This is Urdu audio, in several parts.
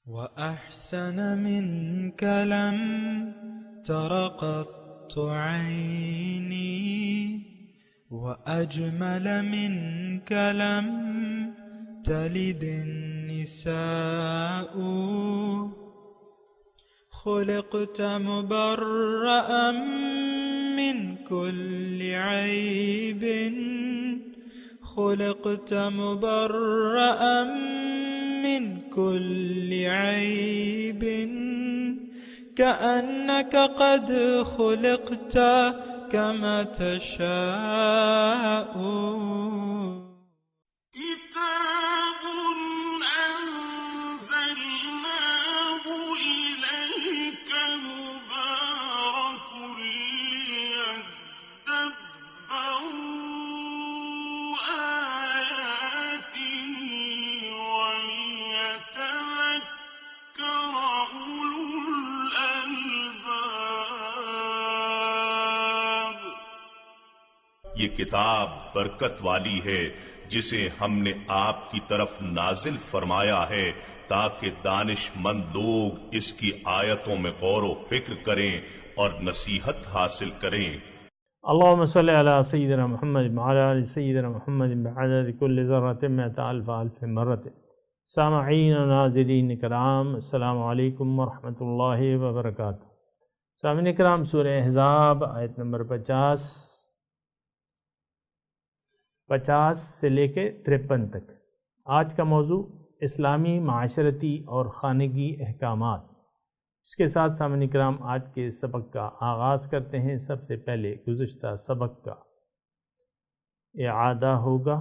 وأحسن منك لم تر قط عيني وأجمل منك لم تلد النساء خلقت مبرأ من كل عيب خلقت مبرأ من كل عيب كأنك قد خلقت كما تشاء كتاب أنزلناه إليك مبارك ليدبروا آياته وليتذكر أولو الألباب. یہ کتاب برکت والی ہے جسے ہم نے آپ کی طرف نازل فرمایا ہے تاکہ دانش مند لوگ اس کی آیتوں میں غور و فکر کریں اور نصیحت حاصل کریں. اللهم صل على سيدنا محمد وعلى آل سيدنا محمد بعدد كل ذرة مئة ألف ألف مرة. سامعین و ناظرین کرام، السلام علیکم ورحمۃ اللہ وبرکاتہ. سامعین کرام، سورہ احزاب آیت نمبر 50 سے لے کے 53 تک. آج کا موضوع اسلامی معاشرتی اور خانگی احکامات. اس کے ساتھ سامعین کرام آج کے سبق کا آغاز کرتے ہیں. سب سے پہلے گزشتہ سبق کا اعادہ ہوگا.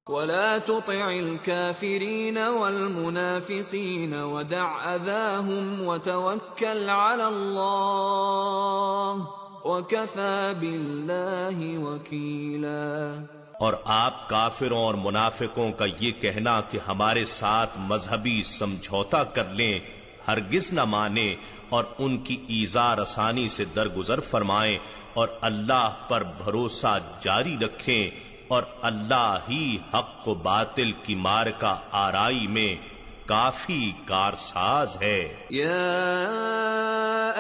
وَلَا تُطِعِ الْكَافِرِينَ وَالْمُنَافِقِينَ وَدَعْ أَذَاهُمْ وَتَوَكَّلْ عَلَى اللَّهِ وَكَفَى بِاللَّهِ وَكِيلًا. اور آپ کافروں اور منافقوں کا یہ کہنا کہ ہمارے ساتھ مذہبی سمجھوتا کر لیں ہرگز نہ مانیں اور ان کی ایذا رسانی سے درگزر فرمائیں اور اللہ پر بھروسہ جاری رکھیں اور اللہ ہی حق و باطل کی مارکہ آرائی میں کافی کارساز ہے. یا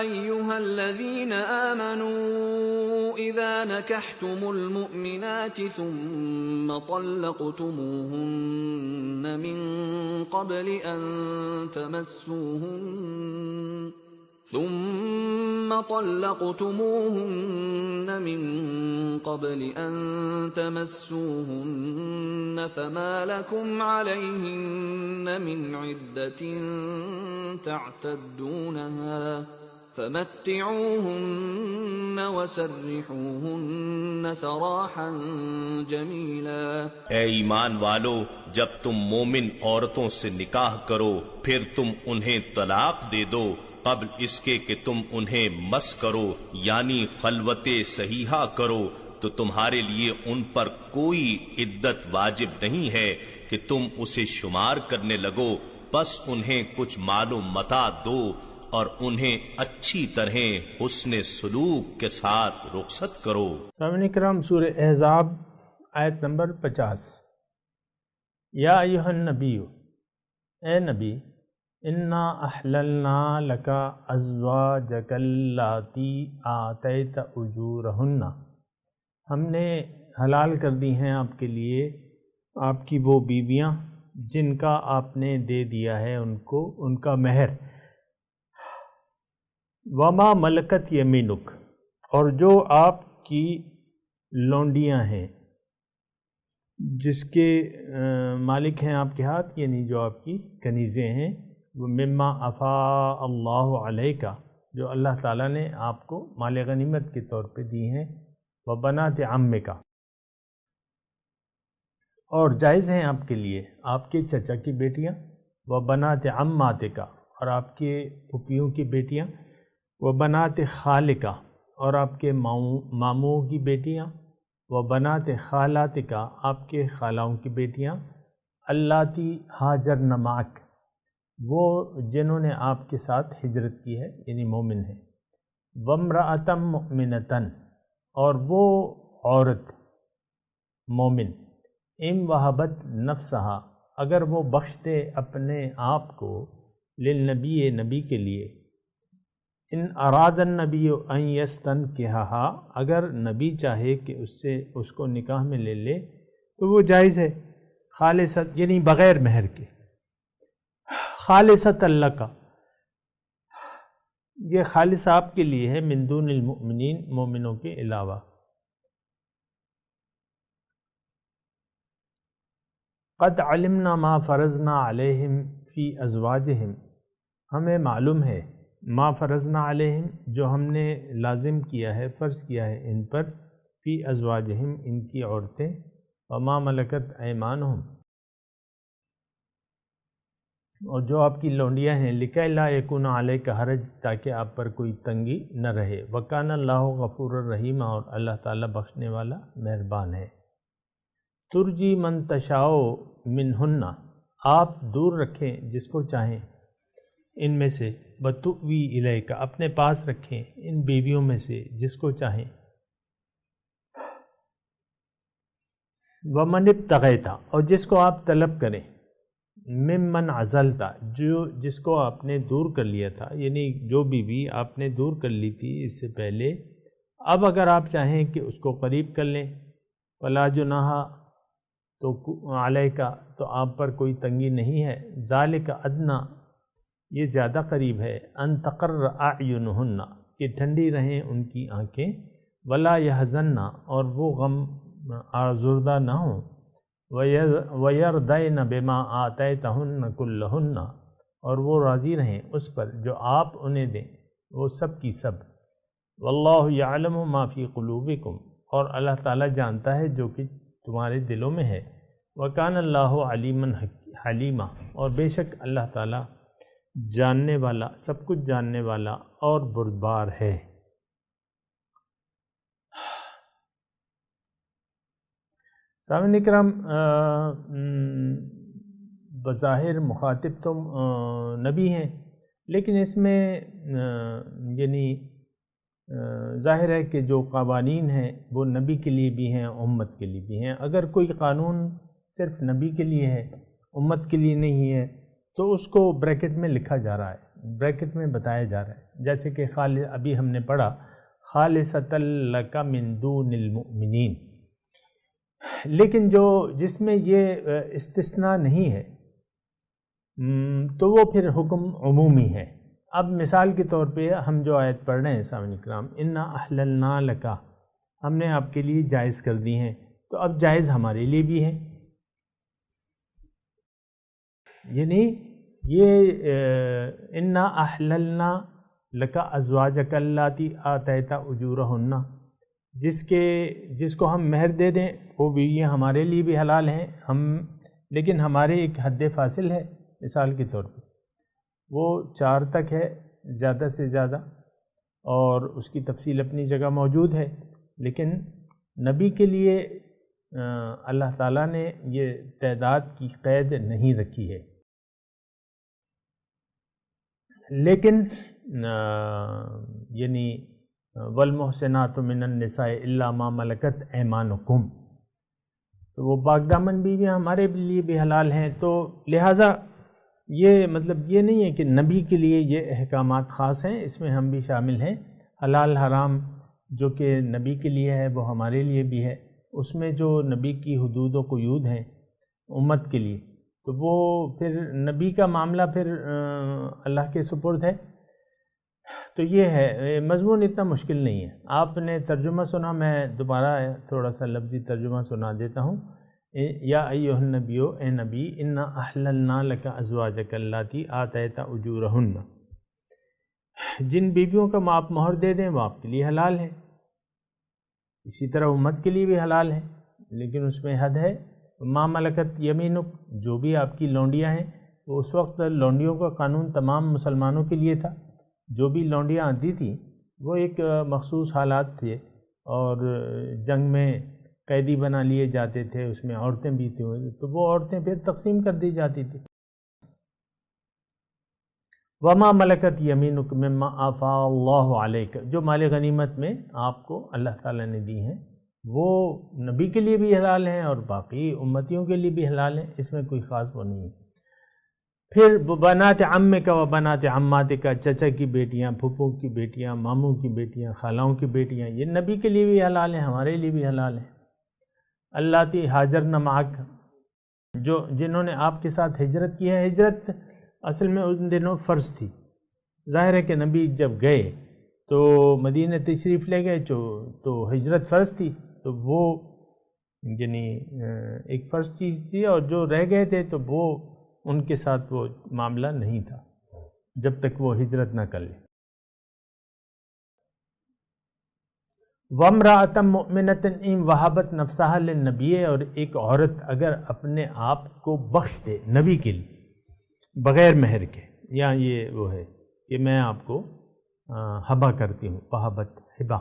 ایہا الذین آمنوا اذا نکحتم المؤمنات ثم طلقتموهن من قبل ان تمسوهن فما لكم عليهن من عدة تعتدونها فمتعوهن وسرحوهن سراحا جميلا. اے ایمان والو، جب تم مومن عورتوں سے نکاح کرو پھر تم انہیں طلاق دے دو قبل اس کے کہ تم انہیں مس کرو یعنی خلوت صحیحہ کرو تو تمہارے لیے ان پر کوئی عدت واجب نہیں ہے کہ تم اسے شمار کرنے لگو، بس انہیں کچھ مال و متاع دو اور انہیں اچھی طرح حسن سلوک کے ساتھ رخصت کرو. سامعین کرام، سورہ احزاب آیت نمبر 50. یا ایھا النبی، اے نبی، انا احللنا لک ازواجک اللاتی آتیت اجورہن، ہم نے حلال کر دی ہیں آپ کے لیے آپ کی وہ بیویاں جن کا آپ نے دے دیا ہے ان کو ان کا مہر. وما ملکت یمینک، اور جو آپ کی لونڈیاں ہیں جس کے مالک ہیں آپ کے ہاتھ، یعنی جو آپ کی کنیزیں ہیں، وہ مما افاء اللہ علیک، جو اللہ تعالیٰ نے آپ کو مال غنیمت کے طور پہ دی ہیں. وبنات عمک، اور جائز ہیں آپ کے لیے آپ کے چچا کی بیٹیاں. وبنات عماتک، اور آپ کے پھوپھیوں کی بیٹیاں. وبنات خالک، اور آپ کے ماموں کی بیٹیاں. وبنات خالاتک، آپ کے خالاؤں کی بیٹیاں. اللاتی ہاجرن معک، وہ جنہوں نے آپ کے ساتھ ہجرت کی ہے یعنی مومن ہیں. وامرأۃ مؤمنۃ، اور وہ عورت مومن. ان وہبت نفسہا، اگر وہ بخش دے اپنے آپ کو للنبی نبی کے لیے، ان اراد النبی ان یستنکحھا اگر نبی چاہے کہ اس کو نکاح میں لے لے تو وہ جائز ہے، خالصت یعنی بغیر مہر کے، خالصۃ لک یہ خالص آپ کے لیے ہے، من دون المؤمنین مومنوں کے علاوہ۔ قد علمنا ما فرضنا علیہم فی ازواجہم ہمیں معلوم ہے، ما فرضنا علیہم جو ہم نے لازم کیا ہے، فرض کیا ہے ان پر، فی ازواجہم ان کی عورتیں، وما ملکت ایمانہم اور جو آپ کی لونڈیاں ہیں، لکئی لا یکون علیک حرج تاکہ آپ پر کوئی تنگی نہ رہے، وکان اللہ غفور الرحیم اور اللہ تعالیٰ بخشنے والا مہربان ہے۔ ترجی من تشاء منہن آپ دور رکھیں جس کو چاہیں ان میں سے، بتؤوی الیک اپنے پاس رکھیں ان بیویوں میں سے جس کو چاہیں، ومن ابتغیت اور جس کو آپ طلب کریں، ممن عزلتا جس کو آپ نے دور کر لیا تھا، یعنی جو بیوی آپ نے دور کر لی تھی اس سے پہلے، اب اگر آپ چاہیں کہ اس کو قریب کر لیں، فلا جناح تو علیکا تو آپ پر کوئی تنگی نہیں ہے، ذالک ادنا یہ زیادہ قریب ہے، ان تقر اعینہن کہ ٹھنڈی رہیں ان کی آنکھیں، ولا یحزن اور وہ غم آزردہ نہ ہوں، وَيَرْضَيْنَ بِمَا آتَيْتَهُنَّ كُلَّهُنَّ اور وہ راضی رہیں اس پر جو آپ انہیں دیں وہ سب کی سب، وَاللَّهُ يَعْلَمُ مَا فِي قُلُوبِكُمْ اور اللہ تعالیٰ جانتا ہے جو کہ تمہارے دلوں میں ہے، وَكَانَ اللَّهُ عَلِيمًا حَلِيمًا اور بے شک اللہ تعالیٰ جاننے والا، سب کچھ جاننے والا اور بردبار ہے۔ سامعین اکرام، بظاہر مخاطب تو نبی ہیں، لیکن اس میں یعنی ظاہر ہے کہ جو قوانین ہیں وہ نبی کے لیے بھی ہیں، امت کے لیے بھی ہیں۔ اگر کوئی قانون صرف نبی کے لیے ہے، امت کے لیے نہیں ہے، تو اس کو بریکٹ میں لکھا جا رہا ہے، بریکٹ میں بتایا جا رہا ہے، جیسے کہ ابھی ہم نے پڑھا خالصۃ لک من دون المؤمنین، لیکن جس میں یہ استثناء نہیں ہے تو وہ پھر حکم عمومی ہے۔ اب مثال کے طور پہ ہم جو آیت پڑھ رہے ہیں سامعین اکرام، انا احللنا لک ہم نے آپ کے لیے جائز کر دی ہیں، تو اب جائز ہمارے لیے بھی ہیں، یعنی یہ انا احللنا لک ازواجک اللاتی آتیت اجورہن جس کو ہم مہر دے دیں وہ بھی یہ ہمارے لیے بھی حلال ہیں، لیکن ہمارے ایک حد فاصل ہے، مثال کے طور پہ وہ 4 تک ہے زیادہ سے زیادہ، اور اس کی تفصیل اپنی جگہ موجود ہے، لیکن نبی کے لیے اللہ تعالیٰ نے یہ تعداد کی قید نہیں رکھی ہے، لیکن یعنی والمحسنات من النساء الا ما ملکت ایمانکم تو وہ پاک دامن بیویاں ہمارے لیے بھی حلال ہیں۔ تو لہٰذا یہ مطلب یہ نہیں ہے کہ نبی کے لیے یہ احکامات خاص ہیں، اس میں ہم بھی شامل ہیں، حلال حرام جو کہ نبی کے لیے ہے وہ ہمارے لیے بھی ہے، اس میں جو نبی کی حدود و قیود ہیں امت کے لیے تو وہ پھر نبی کا معاملہ پھر اللہ کے سپرد ہے۔ تو یہ ہے، مضمون اتنا مشکل نہیں ہے۔ آپ نے ترجمہ سنا، میں دوبارہ تھوڑا سا لفظی ترجمہ سنا دیتا ہوں۔ یا ایھا النبی اے نبی، انا احللنا لک ازواجک اللاتی آتیت اجورہن جن بیویوں کا آپ مہر دے دیں وہ آپ کے لیے حلال ہے، اسی طرح امت کے لیے بھی حلال ہے، لیکن اس میں حد ہے۔ ما ملکت یمینک جو بھی آپ کی لونڈیاں ہیں، وہ اس وقت لونڈیوں کا قانون تمام مسلمانوں کے لیے تھا، جو بھی لونڈیاں آتی تھیں وہ ایک مخصوص حالات تھے، اور جنگ میں قیدی بنا لیے جاتے تھے، اس میں عورتیں بھی تھیں، تو وہ عورتیں پھر تقسیم کر دی جاتی تھی۔ وما ملکت یمینک مما آفا اللہ علیک جو مال غنیمت میں آپ کو اللہ تعالیٰ نے دی ہیں وہ نبی کے لیے بھی حلال ہیں اور باقی امتیوں کے لیے بھی حلال ہیں، اس میں کوئی خاص وہ نہیں ہے۔ پھر بنات عمے کا و بنات عمات کا، چچا کی بیٹیاں، پھپھو کی بیٹیاں، ماموں کی بیٹیاں، خالاؤں کی بیٹیاں، یہ نبی کے لیے بھی حلال ہیں، ہمارے لیے بھی حلال ہیں۔ اللہ تی ہاجرن معک، جنہوں نے آپ کے ساتھ ہجرت کی ہے۔ ہجرت اصل میں ان دنوں فرض تھی، ظاہر ہے کہ نبی جب گئے تو مدینہ تشریف لے گئے تو ہجرت فرض تھی، تو وہ یعنی ایک فرض چیز تھی، اور جو رہ گئے تھے تو وہ ان کے ساتھ وہ معاملہ نہیں تھا جب تک وہ ہجرت نہ کر لیں۔ وَامْرَأَةً مُؤْمِنَةً إِنْ وَهَبَتْ نَفْسَهَا لِلنَّبِيِّ، اور ایک عورت اگر اپنے آپ کو بخش دے نبی کے لیے بغیر مہر کے، یا یہ وہ ہے کہ میں آپ کو ہبا کرتی ہوں، وہبت ہبا،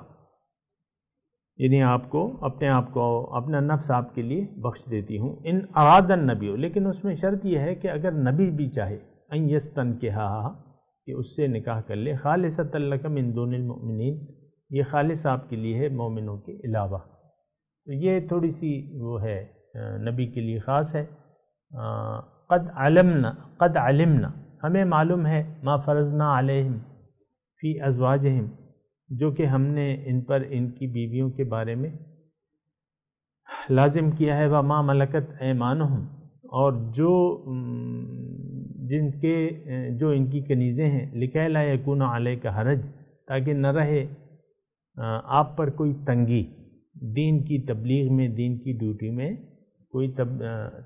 یعنی آپ کو اپنا نفس آپ کے لیے بخش دیتی ہوں۔ ان اراد النبی، لیکن اس میں شرط یہ ہے کہ اگر نبی بھی چاہے ان یستنکحھا، کہ اس سے نکاح کر لے، خالصۃ لک من دون المؤمنین، یہ خالص آپ کے لیے ہے مومنوں کے علاوہ۔ تو یہ تھوڑی سی وہ ہے نبی کے لیے خاص ہے۔ قد علمنا، ہمیں معلوم ہے، ما فرضنا علیہم فی ازواجہم، جو کہ ہم نے ان پر ان کی بیویوں کے بارے میں لازم کیا ہے، وما ملکت ایمانہم، اور جو ان کی کنیزیں ہیں، لکھی لا یکون علیک حرج، تاکہ نہ رہے آپ پر کوئی تنگی، دین کی تبلیغ میں، دین کی ڈیوٹی میں کوئی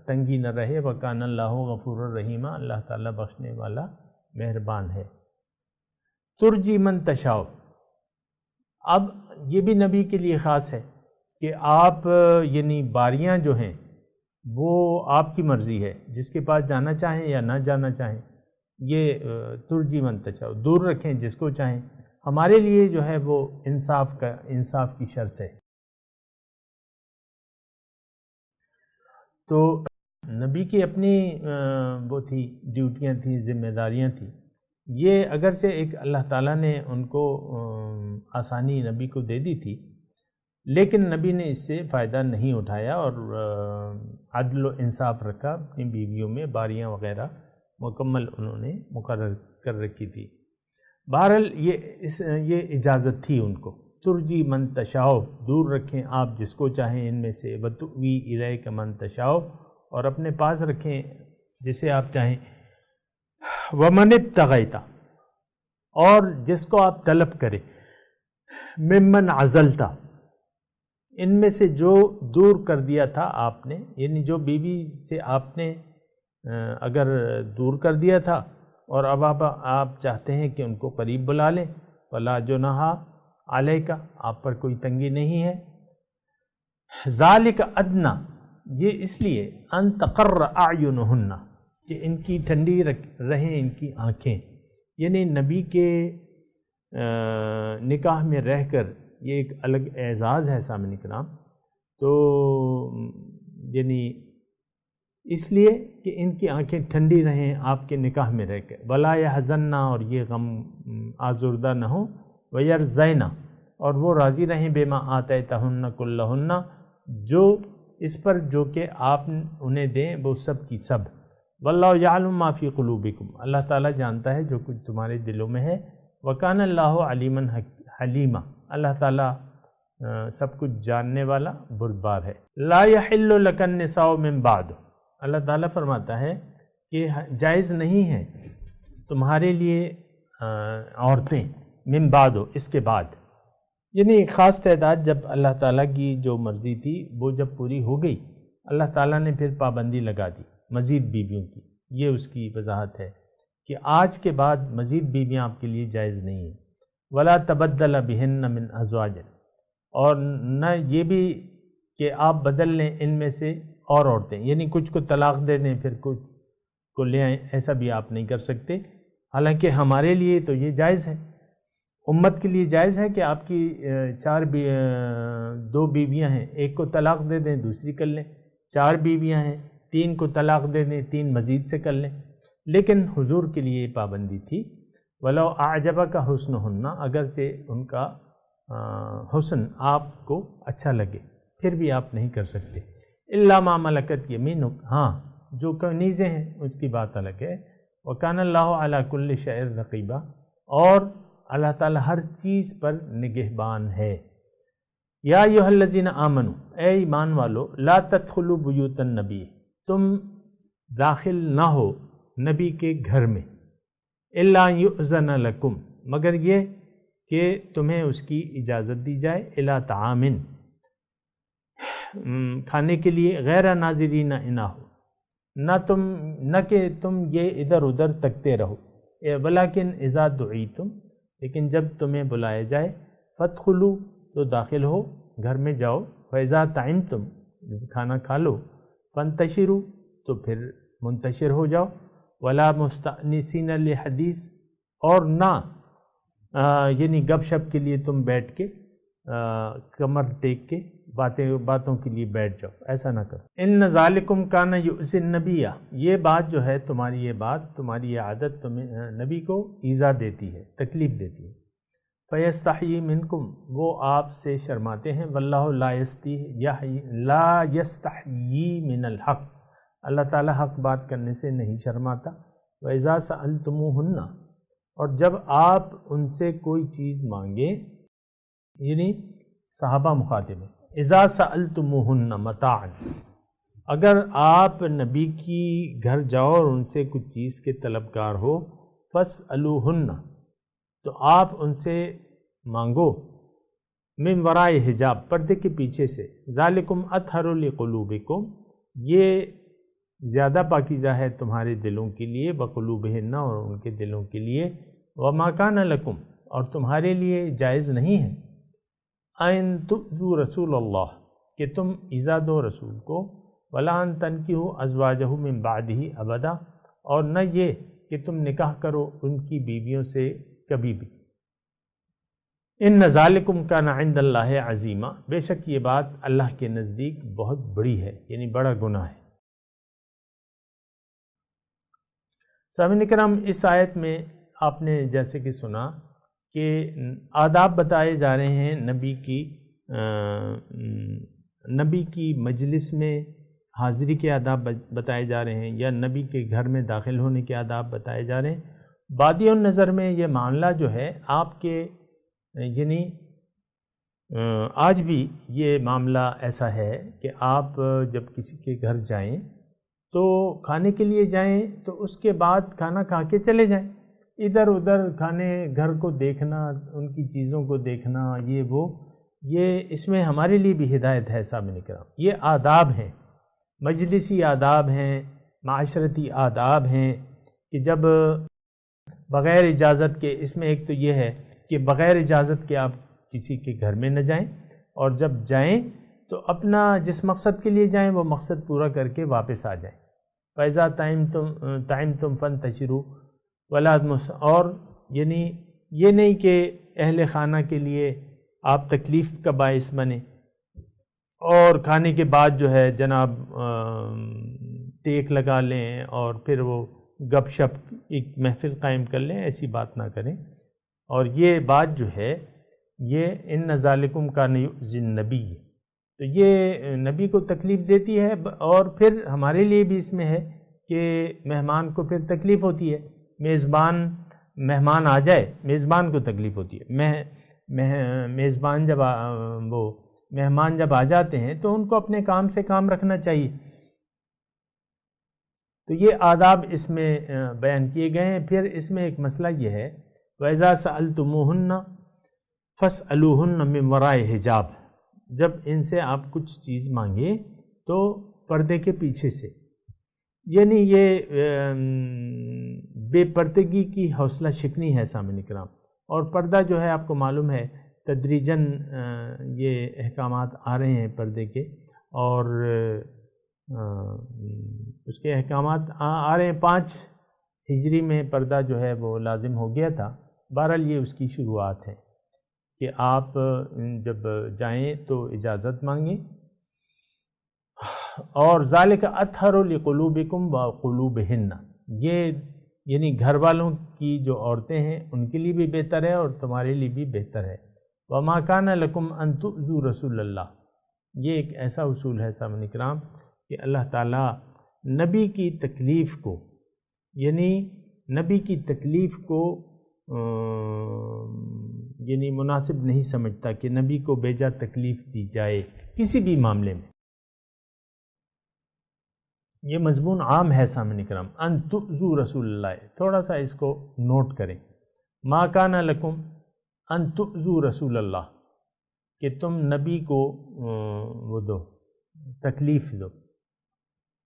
تنگی نہ رہے۔ وکان اللہ غفور الرحیم، اللہ تعالیٰ بخشنے والا مہربان ہے۔ ترجی من تشاء، اب یہ بھی نبی کے لیے خاص ہے کہ آپ یعنی باریاں جو ہیں وہ آپ کی مرضی ہے، جس کے پاس جانا چاہیں یا نہ جانا چاہیں، یہ ترجی من تشاء، دور رکھیں جس کو چاہیں۔ ہمارے لیے جو ہے وہ انصاف کی شرط ہے۔ تو نبی کی اپنی وہ تھی، ڈیوٹیاں تھیں، ذمہ داریاں تھیں، یہ اگرچہ ایک اللہ تعالیٰ نے ان کو آسانی نبی کو دے دی تھی، لیکن نبی نے اس سے فائدہ نہیں اٹھایا اور عدل و انصاف رکھا اپنی بیویوں میں، باریاں وغیرہ مکمل انہوں نے مقرر کر رکھی تھی۔ بہرحال یہ اجازت تھی ان کو۔ ترجی من تشاء، دور رکھیں آپ جس کو چاہیں ان میں سے، وتؤوی الیک من تشاء، اور اپنے پاس رکھیں جسے آپ چاہیں، ومن ابتغیت، اور جس کو آپ طلب کریں، ممن عزلت، ان میں سے جو دور کر دیا تھا آپ نے، یعنی جو بیوی سے آپ نے اگر دور کر دیا تھا اور اب آپ چاہتے ہیں کہ ان کو قریب بلا لیں، فلا جناح علیک، آپ پر کوئی تنگی نہیں ہے۔ ذالک ادنی، یہ اس لیے ان تقر اعینہن، کہ ان کی ٹھنڈی رہیں ان کی آنکھیں، یعنی نبی کے نکاح میں رہ کر یہ ایک الگ اعزاز ہے سامعین کرام، تو یعنی اس لیے کہ ان کی آنکھیں ٹھنڈی رہیں آپ کے نکاح میں رہ کر، ولا یحزن، اور یہ غم آزردہ نہ ہو، ویرضین، اور وہ راضی رہیں، بما آتیتہن کلہن، جو اس پر جو کہ آپ انہیں دیں وہ سب کی سب، واللہ یعلم ما فی قلوبکم، اللہ تعالیٰ جانتا ہے جو کچھ تمہارے دلوں میں ہے، وکان اللہ علیما حلیما، اللہ تعالیٰ سب کچھ جاننے والا بردبار ہے۔ لا یحل لک النساء من بعد، اللہ تعالیٰ فرماتا ہے کہ جائز نہیں ہے تمہارے لیے عورتیں، من بعد، اس کے بعد، یعنی ایک خاص تعداد جب اللہ تعالیٰ کی جو مرضی تھی وہ جب پوری ہو گئی، اللہ تعالیٰ نے پھر پابندی لگا دی مزید بیویوں کی۔ یہ اس کی وضاحت ہے کہ آج کے بعد مزید بیویاں آپ کے لیے جائز نہیں ہیں۔ ولا تبدل بہن من ازواج، اور نہ یہ بھی کہ آپ بدل لیں ان میں سے اور عورتیں، یعنی کچھ کو طلاق دے دیں پھر کچھ کو لے آئیں، ایسا بھی آپ نہیں کر سکتے۔ حالانکہ ہمارے لیے تو یہ جائز ہے، امت کے لیے جائز ہے کہ آپ کی دو بیویاں ہیں، ایک کو طلاق دے دیں دوسری کر لیں، 4 بیویاں ہیں، 3 کو طلاق دے دیں 3 مزید سے کر لیں، لیکن حضور کے لیے یہ پابندی تھی۔ ولو اعجبک حسنہن، اگرچہ ان کا حسن آپ کو اچھا لگے پھر بھی آپ نہیں کر سکتے۔ الا ما ملکت یمینک، ہاں جو کنیزیں ہیں اس کی بات الگ ہے، وَكَانَ اللَّهُ عَلَى كُلِّ شَيْءٍ رَقِيبًا، اور اللہ تعالیٰ ہر چیز پر نگہبان ہے۔ یا ایھا الذین آمنوا، اے ایمان والو، لا تدخلوا بیوت النبی، تم داخل نہ ہو نبی کے گھر میں، الا یؤذن لکم، مگر یہ کہ تمہیں اس کی اجازت دی جائے، الی طعام، کھانے کے لیے، غیر ناظرین انہ، نہ کہ تم یہ ادھر ادھر تکتے رہو، ولیکن اذا دعیتم، لیکن جب تمہیں بلایا جائے، فادخلوا، تو داخل ہو، گھر میں جاؤ، فاذا طعمتم، کھانا کھا لو، فانتشروا، تو پھر منتشر ہو جاؤ، ولا مستأنسین لحدیث، اور نہ یعنی گپ شپ کے لیے تم بیٹھ کے کمر ٹیک کے باتوں کے لیے بیٹھ جاؤ، ایسا نہ کرو۔ ان ذالکم کان یؤذی النبی، یہ بات جو ہے تمہاری، یہ بات تمہاری، یہ عادت تمہیں نبی کو ایذا دیتی ہے، تکلیف دیتی ہے۔ فیستحیی منکم، وہ آپ سے شرماتے ہیں، واللہ لا یستحیی من الحق، اللہ تعالیٰ حق بات کرنے سے نہیں شرماتا۔ وَإِذَا سَأَلْتُمُوهُنَّ، اور جب آپ ان سے کوئی چیز مانگے، یعنی صحابہ مخاطب ہیں، اذا سألتموهن متاعا، اگر آپ نبی کی گھر جاؤ اور ان سے کچھ چیز کے طلبگار ہو، فاسألوهن، تو آپ ان سے مانگو، من ورائے حجاب، پردے کے پیچھے سے، ذالکم اطہر لقلوبکم، یہ زیادہ پاکیزہ ہے تمہارے دلوں کے لیے، بقلوبہن، اور ان کے دلوں کے لیے، وما کان لکم، اور تمہارے لیے جائز نہیں ہے، ان تؤذوا رسول اللہ، کہ تم ایذا دو رسول کو، ولا ان تنکحوا ازواجہ من بعدہ ابدا، اور نہ یہ کہ تم نکاح کرو ان کی بیویوں سے کبھی بھی۔ ان ذالکم کان عند اللہ عظیما، بے شک یہ بات اللہ کے نزدیک بہت بڑی ہے، یعنی بڑا گناہ ہے۔ سامعین کرام، اس آیت میں آپ نے جیسے کہ سنا کہ آداب بتائے جا رہے ہیں نبی کی مجلس میں حاضری کے آداب بتائے جا رہے ہیں، یا نبی کے گھر میں داخل ہونے کے آداب بتائے جا رہے ہیں۔ بادی النظر میں یہ معاملہ جو ہے آپ کے، یعنی آج بھی یہ معاملہ ایسا ہے کہ آپ جب کسی کے گھر جائیں تو کھانے کے لیے جائیں تو اس کے بعد کھانا کھا کے چلے جائیں، ادھر ادھر گھر کو دیکھنا، ان کی چیزوں کو دیکھنا، یہ اس میں ہمارے لیے بھی ہدایت ہے سامعین کرام۔ یہ آداب ہیں، مجلسی آداب ہیں، معاشرتی آداب ہیں، کہ جب بغیر اجازت کے، اس میں ایک تو یہ ہے کہ بغیر اجازت کے آپ کسی کے گھر میں نہ جائیں، اور جب جائیں تو اپنا جس مقصد کے لیے جائیں وہ مقصد پورا کر کے واپس آ جائیں۔ فَإِذَا طَعِمْتُمْ فَانْتَشِرُوا وَلَا اور یعنی یہ نہیں کہ اہل خانہ کے لیے آپ تکلیف کا باعث بنیں، اور کھانے کے بعد جو ہے جناب ٹیک لگا لیں اور پھر وہ گپ شپ ایک محفل قائم کر لیں، ایسی بات نہ کریں۔ اور یہ بات جو ہے یہ ان ذالکم کان یؤذی النبی، تو یہ نبی کو تکلیف دیتی ہے، اور پھر ہمارے لیے بھی اس میں ہے کہ مہمان کو پھر تکلیف ہوتی ہے، مہمان آ جائے، میزبان کو تکلیف ہوتی ہے، مہمان جب آ جاتے ہیں تو ان کو اپنے کام سے کام رکھنا چاہیے۔ تو یہ آداب اس میں بیان کیے گئے ہیں۔ پھر اس میں ایک مسئلہ یہ ہے، وَإِذَا سَأَلْتُمُوهُنَّ فَاسْأَلُوهُنَّ مِن وَرَاءِ حِجَاب، جب ان سے آپ کچھ چیز مانگے تو پردے کے پیچھے سے، یعنی یہ بے پردگی کی حوصلہ شکنی ہے سامعین کرام۔ اور پردہ جو ہے آپ کو معلوم ہے تدریجاً یہ احکامات آ رہے ہیں پردے کے، اور اس کے احکامات آ رہے ہیں۔ 5 ہجری میں پردہ جو ہے وہ لازم ہو گیا تھا، بہرحال یہ اس کی شروعات ہے کہ آپ جب جائیں تو اجازت مانگیں، اور ذالک اطہر لقلوبکم وقلوبہن، یہ یعنی گھر والوں کی جو عورتیں ہیں ان کے لیے بھی بہتر ہے اور تمہارے لیے بھی بہتر ہے۔ وما کان لکم ان تؤذوا رسول اللہ، یہ ایک ایسا اصول ہے سامعین کرام کہ اللہ تعالیٰ نبی کی تکلیف کو، یعنی نبی کی تکلیف کو یعنی مناسب نہیں سمجھتا کہ نبی کو بیجا تکلیف دی جائے کسی بھی معاملے میں. یہ مضمون عام ہے سامعین کرام. ان تؤذوا رسول اللہ، تھوڑا سا اس کو نوٹ کریں. ما کان لکم ان تؤذوا رسول اللہ، کہ تم نبی کو وہ دو تکلیف دو.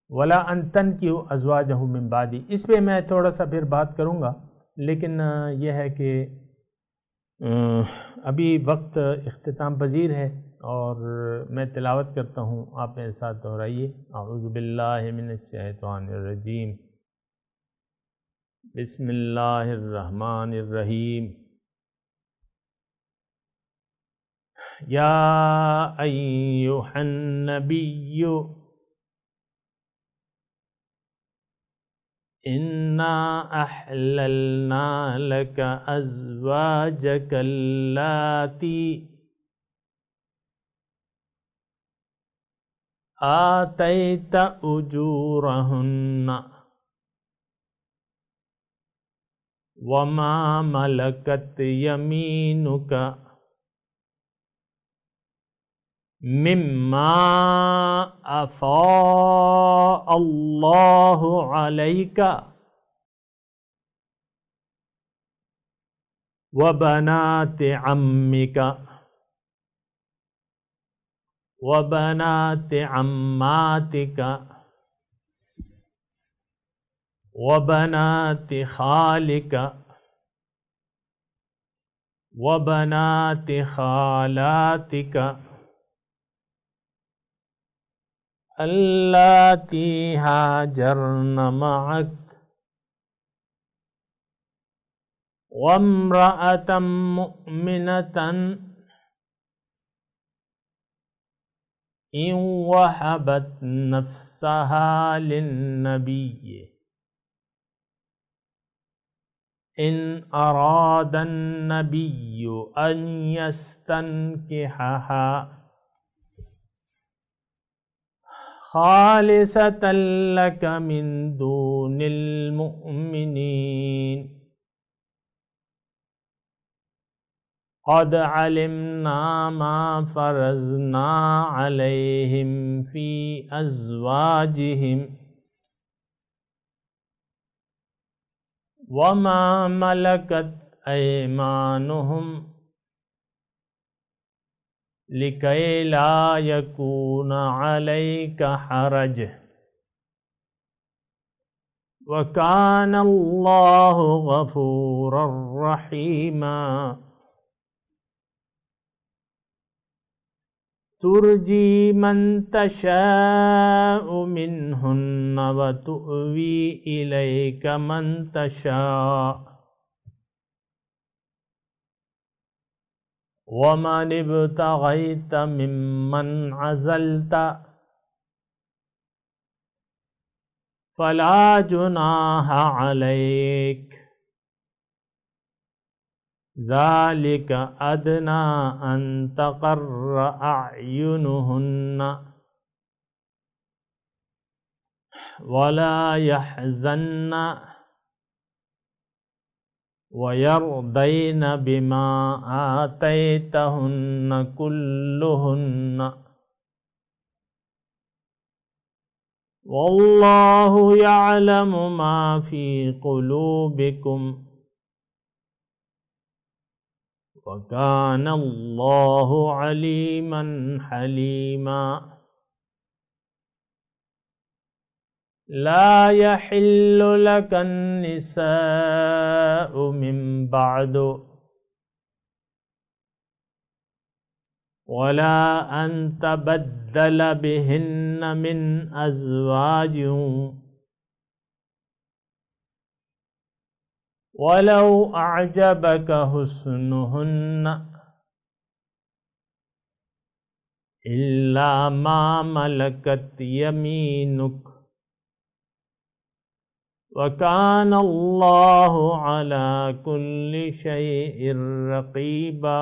ولا ان تنکحوا ازواجہ من بعدی، اس پہ میں تھوڑا سا پھر بات کروں گا، لیکن یہ ہے کہ ابھی وقت اختتام پذیر ہے اور میں تلاوت کرتا ہوں، آپ میرے ساتھ دہرائیے. اعوذ باللہ من الشیطان الرجیم، بسم اللہ الرحمن الرحیم. یا ایھا النبی انا احللنا لک ازواجک اللاتی آتیت اجورہن وما ملکت یمینک مما افاء اللہ علیک وبنات عمک وبنات عماتک وبنات خالک وبنات خالاتک اللاتی ہاجرن معک وامرأة مؤمنة إن وهبت نفسها للنبي إن أراد النبي أن يستنكحها خالصة لك من دون المؤمنين قد علمنا ما فرضنا عليهم في أزواجهم وما ملكت أيمانهم لكي لا يكون عليك حرج وكان الله غفورا رحيما ترجي من تشاء منهن وتؤوي إليك من تشاء ومن ابتغيت ممن عزلت فلا جناح عليك ذلك أدنى أن تقر أعينهن ولا يحزن ويرضين بما آتيتهن كلهن والله يعلم ما في قلوبكم وكان الله عليما حليما لا يحل لك النساء من بعد ولا أن تبدل بهن من أزواج ولو أعجبك حسنهن إلا ما ملكت يمينك وكان الله على كل شيء رقيبا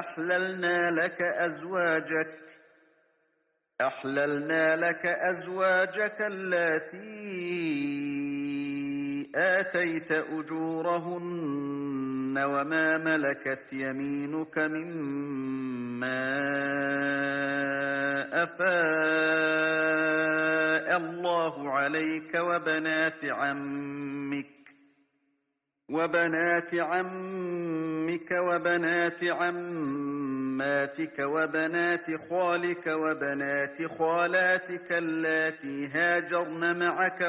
أحللنا لك أزواجك التي آتيت أجورهن وما ملكت يمينك مما أفاء الله عليك وبنات عمك وبنات عماتك وبنات خالك وبنات خالاتك اللاتي هاجرن معك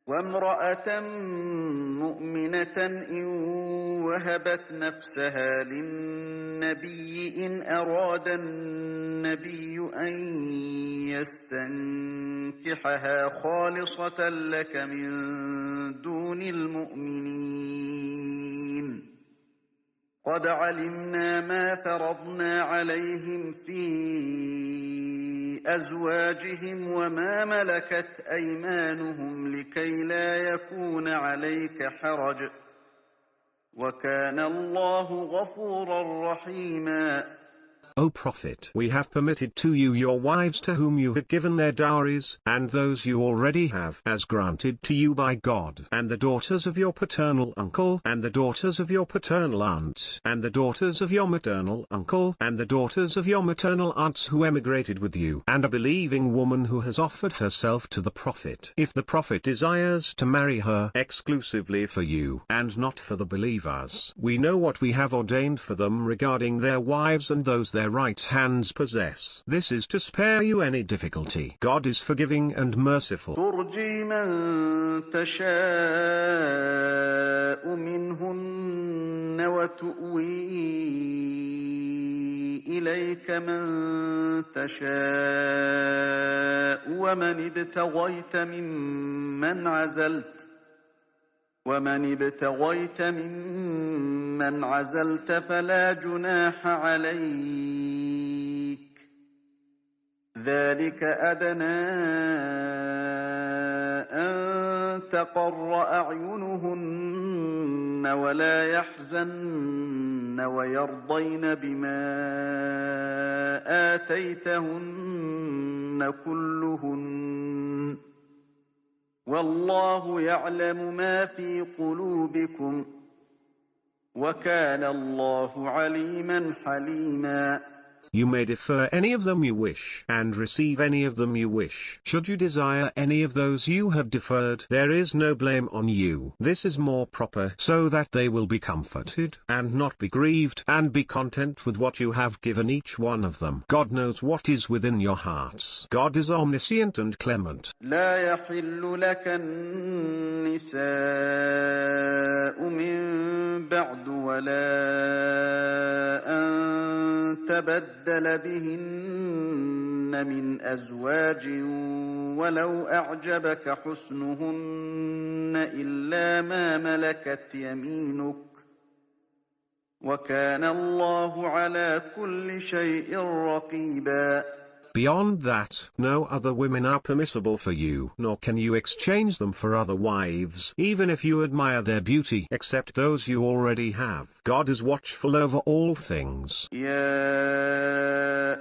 وامرأة مؤمنة إن وهبت نفسها للنبي إن أراد النبي أن يستنكحها خالصة لك من دون المؤمنين قد علمنا ما فرضنا عليهم في أزواجهم وما ملكت أيمانهم لكي لا يكون عليك حرج وكان الله غفورا رحيما. O Prophet, we have permitted to you your wives to whom you had given their dowries, and those you already have as granted to you by God, and the daughters of your paternal uncle, and the daughters of your paternal aunt, and the daughters of your maternal uncle, and the daughters of your maternal aunts who emigrated with you, and a believing woman who has offered herself to the Prophet. If the Prophet desires to marry her exclusively for you, and not for the believers, we know what we have ordained for them regarding their wives and those their right hands possess. This is to spare you any difficulty. God is forgiving and merciful. ترجي من تشاء منهن وتؤوي إليك من تشاء ومن ابتغيت ممن عزلت فلا جناح عليك ذلك أدنى أن تقر أعينهن ولا يحزن ويرضين بما آتيتهن كلهن والله يعلم ما في قلوبكم وكان الله عليما Halima. You may defer any of them you wish, and receive any of them you wish. Should you desire any of those you have deferred, there is no blame on you. This is more proper, so that they will be comforted, and not be grieved, and be content with what you have given each one of them. God knows what is within your hearts. God is omniscient and clement. لا يحل لك النساء من بعد ولا أن تبدل بهن من أزواج ولو أعجبك حسنهن إلا ما ملكت يمينك وكان الله على كل شيء رقيبا. Beyond that, no other women are permissible for you, nor can you exchange them for other wives, even if you admire their beauty, except those you already have. God is watchful over all things. يا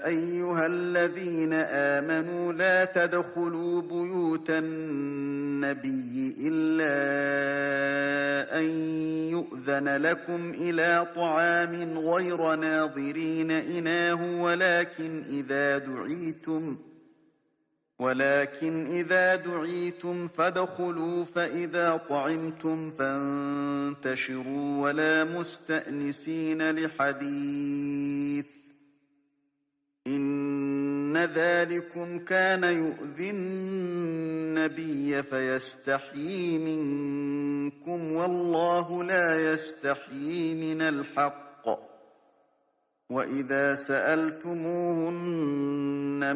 أيها الذين آمنوا لا تدخلوا بيوت النبي إلا أن يؤذن لكم إلى طعام غير ناظرين إناه ولكن إذا دعيتم فادخلوا فإذا طعمتم فانتشروا ولا مستأنسين لحديث إن ذلكم كان يؤذي النبي فيستحيي منكم والله لا يستحيي من الحق وإذا سألتموهن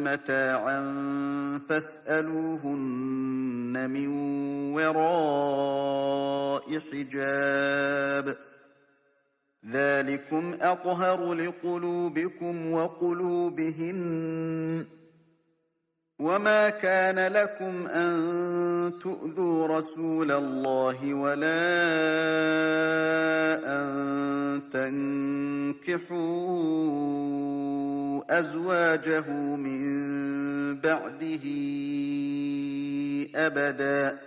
متاعا فاسألوهن من وراء حجاب ذلكم أطهر لقلوبكم وقلوبهن وما كان لكم أن تؤذوا رسول الله ولا أن تنكحوا أزواجه من بعده أبدا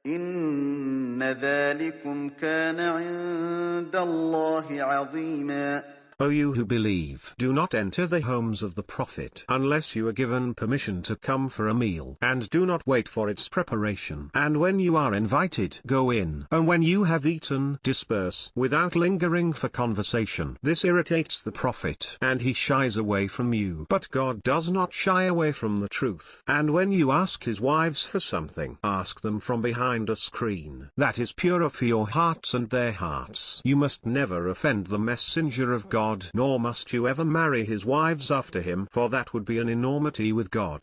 إن ذلكم كان عند الله عظيما. O you who believe, do not enter the homes of the Prophet unless you are given permission to come for a meal, and do not wait for its preparation. And when you are invited, go in, and when you have eaten, disperse, without lingering for conversation. This irritates the Prophet, and he shies away from you. But God does not shy away from the truth. And when you ask his wives for something, ask them from behind a screen. That is purer for your hearts and their hearts. You must never offend the Messenger of God, nor must you ever marry his wives after him, for that would be an enormity with God.